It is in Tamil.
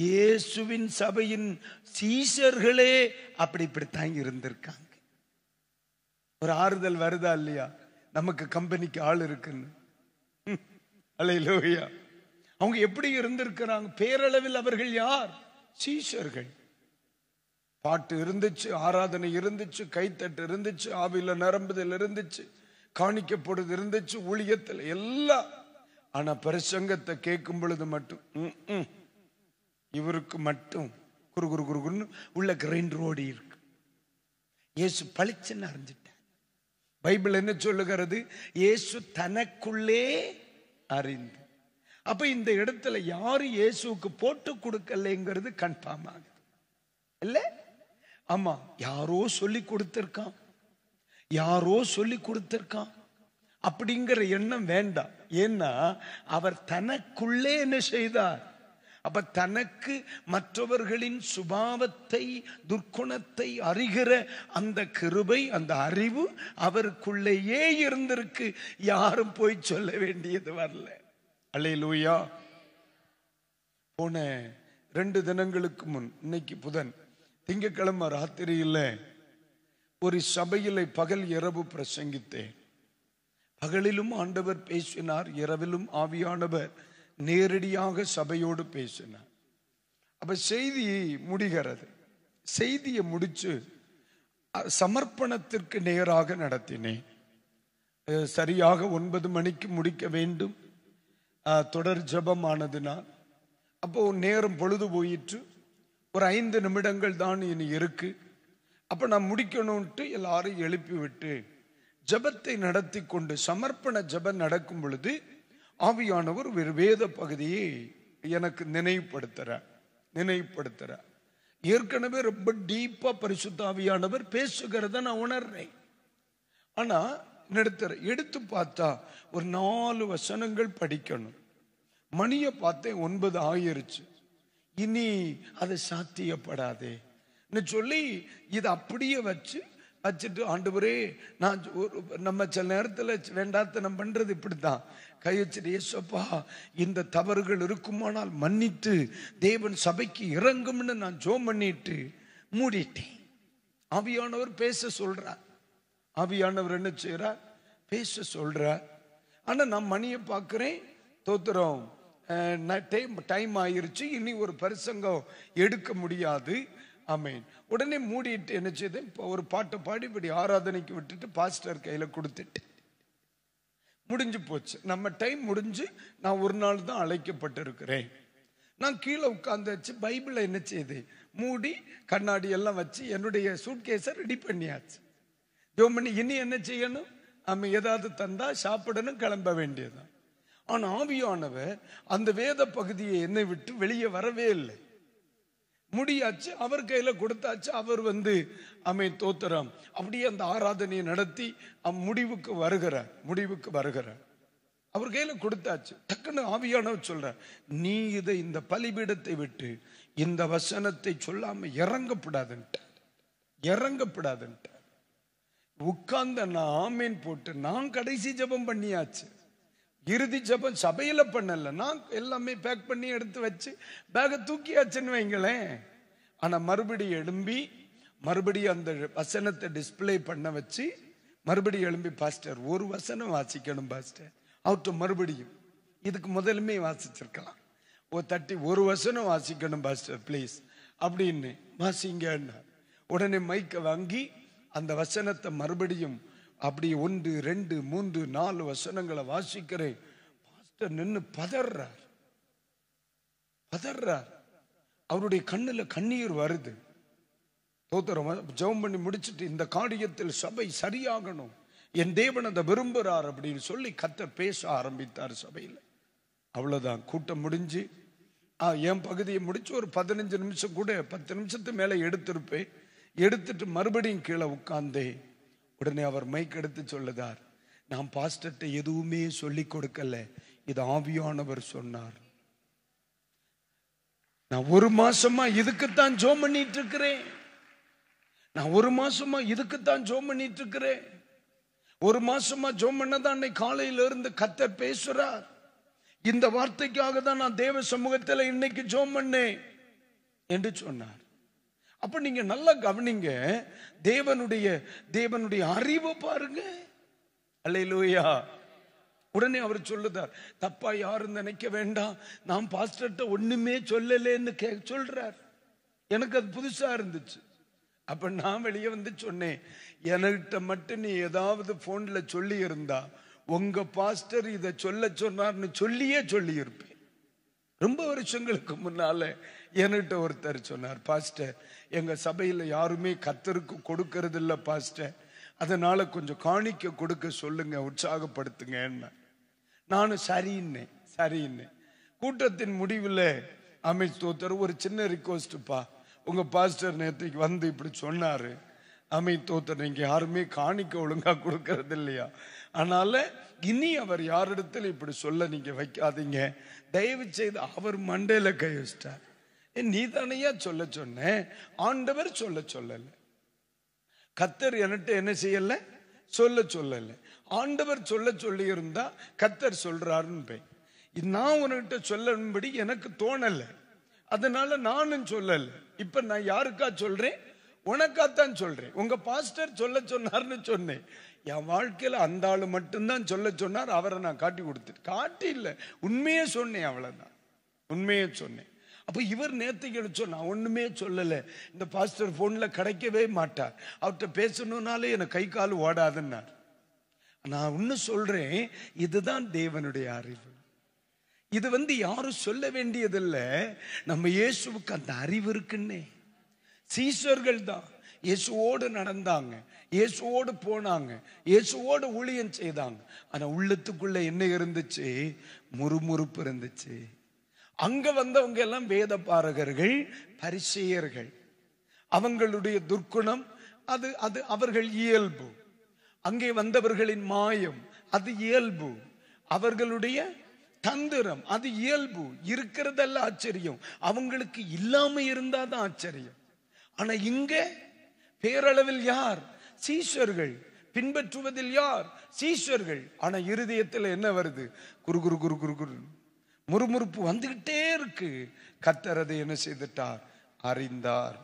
இயேசுவின் சபையின் சீஷர்களே இப்படித்தான் இருந்திருக்காங்க. ஒரு ஆறுதல் வருதா இல்லையா? நமக்கு கம்பெனிக்கு ஆள் இருக்குன்னு. அல்லேலூயா. அவங்க எப்படி இருந்திருக்கிறாங்க? பேரளவில் அவர்கள் யார்? சீஷர்கள். பாட்டு இருந்துச்சு, ஆராதனை இருந்துச்சு, கைத்தட்டு இருந்துச்சு, ஆவில நரம்புதல் இருந்துச்சு, காணிக்கப்படுது இருந்துச்சு, ஊழியத்தில் எல்லாம். ஆனா பிரசங்கத்தை கேட்கும் பொழுது மட்டும் இவருக்கு மட்டும் குறு குறு குறுன்னு உள்ள கிரைண்ட் ரோடி இருக்கு. இயேசு பளிச்சுன்னு அறிஞ்சிட்டார். பைபிள் என்ன சொல்லுகிறது? இயேசு தனக்குள்ளே அறிந்து. அப்ப இந்த இடத்துல யாரு இயேசுக்கு போட்டு கொடுக்கலைங்கிறது கன்ஃபார்ம் ஆகுது இல்ல? ஆமா, யாரோ சொல்லி கொடுத்திருக்கான், யாரோ சொல்லி கொடுத்திருக்கான் அப்படிங்கிற எண்ணம் வேண்டாம். ஏன்னா அவர் தனக்குள்ளே என்ன செய்தார்? அப்ப தனக்கு மற்றவர்களின் சுபாவத்தை, துர்க்குணத்தை அறிகிற அந்த கிருபை, அந்த அறிவு அவருக்குள்ளேயே இருந்திருக்கு. யாரும் போய் சொல்ல வேண்டியது வரல. அல்லேலூயா. போன 2 தினங்களுக்கு முன், இன்னைக்கு புதன், திங்கட்கிழமை ராத்திரியில் ஒரு சபையில் பகல் இரவு பிரசங்கித்தேன். பகலிலும் ஆண்டவர் பேசினார், இரவிலும் ஆவியானவர் நேரடியாக சபையோடு பேசினார். அப்ப செய்தி முடிகிறது. செய்தியை முடிச்சு சமர்ப்பணத்திற்கு நேராக நடத்தினேன். சரியாக 9 மணிக்கு முடிக்க வேண்டும். தொடர் ஜபமானதுனால் அப்போ நேரம் பொழுது போயிற்று. ஒரு 5 நிமிடங்கள் தான் இனி இருக்கு. அப்ப நான் முடிக்கணும்ட்டு எல்லாரும் எழுப்பி விட்டு ஜபத்தை நடத்தி கொண்டு சமர்ப்பண ஜபம் நடக்கும் பொழுது ஆவியானவர் ஒரு வேத பகுதியை எனக்கு நினைவுபடுத்துறார். ஏற்கனவே ரொம்ப டீப்பா பரிசுத்த ஆவியானவர் பேசுகிறத நான் உணர்றேன். ஆனா எடுத்து பார்த்தா ஒரு 4 வசனங்கள் படிக்கணும். மணியை பார்த்தேன் 9 ஆயிருச்சு. இனி அது சாத்தியப்படாதே சொல்லி இதை அப்படியே வச்சுட்டு, ஆண்டவரே நான் நம்ம சில நேரத்தில் வேண்டாத்தனம் பண்றது இப்படித்தான். கையச்சிட்டு, ஏசப்பா இந்த தவறுகள் இருக்குமானால் மன்னித்து தேவன் சபைக்கு இறங்கும்னு நான் ஜெபம் பண்ணிட்டு மூடிட்டேன். ஆவியானவர் பேச சொல்றார். ஆவியானவர் என்ன செய்யறார்? பேச சொல்றார். ஆனா நான் மணியை பார்க்கிறேன், தோத்திரம் டைம் ஆயிருச்சு, இனி ஒரு பிரசங்கம் எடுக்க முடியாது. ஆமென். உடனே மூடிட்டு என்ன செய்து, ஒரு பாட்டை பாடி இப்படி ஆராதனைக்கு விட்டுட்டு பாஸ்டர் கையில கொடுத்துட்டு முடிஞ்சு போச்சு. நம்ம டைம் முடிஞ்சு நான் ஒரு நாள் தான் அழைக்கப்பட்டிருக்கிறேன். நான் கீழே உட்கார்ந்து பைபிளை என்ன செய்து மூடி கண்ணாடி எல்லாம் வச்சு என்னுடைய சூட்கேஸை ரெடி பண்ணியாச்சு. ஜோமணி இனி என்ன செய்யணும்? நம்ம ஏதாவது தந்தா சாப்பிடணும், கிளம்ப வேண்டியதுதான். ஆனா ஆவியானவர் அந்த வேத பகுதியை என்னை விட்டு வெளியே வரவே இல்லை. முடியாச்சு, அவர் கையில கொடுத்தாச்சு. அவர் தோத்திரம் அப்படியே அந்த ஆராதனையை நடத்தி முடிவுக்கு வருகிறார். அவர் கையில கொடுத்தாச்சு. டக்குன்னு ஆவியானவர் சொல்ற, நீ இதை இந்த பலிபீடத்தை விட்டு இந்த வசனத்தை சொல்லாம இறங்கப்படாதுன்ட்ட. உட்கார்ந்த நான் ஆமேன் போட்டு நான் கடைசி ஜெபம் பண்ணியாச்சு. இறுதி ஜெபம் சபையில பண்ணல, நான் எல்லாமே பேக் பண்ணி எடுத்து வச்சு பேக தூக்கியாச்சுன்னு வைங்களேன். ஆனா மறுபடியும் எழும்பி மறுபடியும் அந்த வசனத்தை டிஸ்பிளே பண்ண வச்சு மறுபடியும் எழும்பி, பாஸ்டர் ஒரு வசனம் வாசிக்கணும் பாஸ்டர். அவர்கிட்ட மறுபடியும் இதுக்கு முதலுமே வாசிச்சிருக்கலாம். ஒரு வசனம் வாசிக்கணும் பாஸ்டர் ப்ளீஸ் அப்படின்னு வாசிங்க. உடனே மைக்க வாங்கி அந்த வசனத்தை மறுபடியும் அப்படி 1 2 3 4 வசனங்களை வாசிக்கிறேன். பாஸ்டர் நின்னு பதறார். அவருடைய கண்ணுல கண்ணீர் வருது. தோத்திரம் ஜெபம் பண்ணி முடிச்சுட்டு, இந்த காரியத்தில் சபை சரியாகணும், என் தேவன் அதை விரும்புறார் அப்படின்னு சொல்லி கர்த்தர் பேச ஆரம்பித்தார் சபையில். அவ்வளவுதான், கூட்டம் முடிஞ்சு என் பகுதியை முடிச்சு ஒரு 15 நிமிஷம் கூட 10 நிமிஷத்துக்கு மேல எடுத்திருப்பேன். எடுத்துட்டு மறுபடியும் கீழே உட்கார்ந்தே. உடனே அவர் மைக் எடுத்து சொல்லுதார், நான் பாஸ்டர்ட்ட எதுவுமே சொல்லி கொடுக்கல, இது ஆவியானவர் சொன்னார். நான் 1 மாசமா இதுக்குத்தான் ஜெபம் பண்ணிட்டு இருக்கிறேன். 1 மாசமா ஜெபம் பண்ணதான் அன்னைக்கு காலையில இருந்து கர்த்தர் பேசுறார். இந்த வார்த்தைக்காக தான் நான் தேவ சமூகத்தில் இன்னைக்கு ஜெபம் பண்ணேன். என்று சொன்னார். அப்ப நீங்க நல்லா கவனிங்க, தேவனுடைய அறிவை பாருங்க. அல்லேலூயா. உடனே அவர் சொல்லுதார், தப்பா யாரும் நினைக்க வேண்டாம், நான் பாஸ்டர்ட்ட ஒண்ணுமே சொல்லலேன்னு சொல்றார். எனக்கு அது புதுசா இருந்துச்சு. அப்ப நான் வெளியே வந்து சொன்னேன், என்கிட்ட மட்டும் நீ ஏதாவது போன்ல சொல்லி இருந்தா உங்க பாஸ்டர் இதை சொல்ல சொன்னார்னு சொல்லி இருப்பேன். ரொம்ப வருஷங்களுக்கு முன்னால என்கிட்ட ஒருத்தர் சொன்னார், பாஸ்டர் எங்க சபையில யாருமே கர்த்தருக்கு கொடுக்கறது இல்ல பாஸ்டர், அதனால கொஞ்சம் காணிக்க கொடுக்க சொல்லுங்க, உற்சாகப்படுத்துங்க. நானும் சரின்னு கூட்டத்தின் முடிவில் ஸ்தோத்திரம், ஒரு சின்ன ரிக்வெஸ்ட்பா, உங்க பாஸ்டர் நேற்றுக்கு வந்து இப்படி சொன்னாரு, தோத்தர் நீங்க யாருமே காணிக்க ஒழுங்கா கொடுக்கறது இல்லையா, அதனால இனி அவர் யாரிடத்தில் இப்படி சொல்ல நீங்க வைக்காதீங்க, தயவு செய்து. அவர் மண்டையில கை வச்சிட்டார். நீ தானையா சொல்ல சொன்ன, ஆண்டவர் சொல்லல, கர்த்தர் என்கிட்ட என்ன செய்யல, சொல்லல. ஆண்டவர் சொல்லி இருந்தா கர்த்தர் சொல்றாருன்னு நான் உன்கிட்ட சொல்லும்படி எனக்கு தோணல, அதனால நானும் சொல்லல. இப்ப நான் யாருக்கா சொல்றேன், உனக்காத்தான் சொல்றேன். உங்க பாஸ்டர் சொல்ல சொன்னார்னு சொன்னேன். என் வாழ்க்கையில அந்த ஆளு மட்டும்தான் சொல்ல சொன்னார், அவரை நான் காட்டி இல்ல, உண்மையே சொன்னேன், அவ்வளவுதான், உண்மையே சொன்னேன். அப்ப இவர் நேத்து நான் ஒண்ணுமே சொல்லல, இந்த பாஸ்டர் போன்ல கிடைக்கவே மாட்டார், அவர்கிட்ட பேசணும்னாலே எனக்கு கை கால் ஓடாதுன்னார். நான் ஒன்னு சொல்றேன், இதுதான் தேவனுடைய அறிவு. இது யாரும் சொல்ல வேண்டியதில்லை, நம்ம இயேசுவுக்கு அந்த அறிவு இருக்குன்னே. சீஷர்கள் தான் இயேசுவோடு நடந்தாங்க, இயேசுவோடு போனாங்க, இயேசுவோடு ஊழியம் செய்தாங்க. ஆனா உள்ளத்துக்குள்ள என்ன இருந்துச்சு, முறுமுறுப்பு இருந்துச்சு. அங்க வந்தவங்க எல்லாம் வேத பாரகர்கள், பரிசேயர்கள். அவங்களுடைய துர்க்குணம் அது அது அவர்கள் இயல்பு. அங்கே வந்தவர்களின் மாயம் அது இயல்பு. அவர்களுடைய தந்திரம் அது இயல்பு. இருக்கிறதெல்லாம் ஆச்சரியம், அவங்களுக்கு இல்லாம இருந்தாதான் ஆச்சரியம். ஆனா இங்க பேரளவில் யார், சீஷர்கள். பின்பற்றுவதில் யார், சீஷர்கள். ஆனா இருதயத்தில் என்ன வருது, குரு குரு குரு குரு குரு முறுமுறுப்பு வந்துகிட்டே இருக்கு. கர்த்தர் அதை என்ன செய்துட்டார், அறிந்தார்.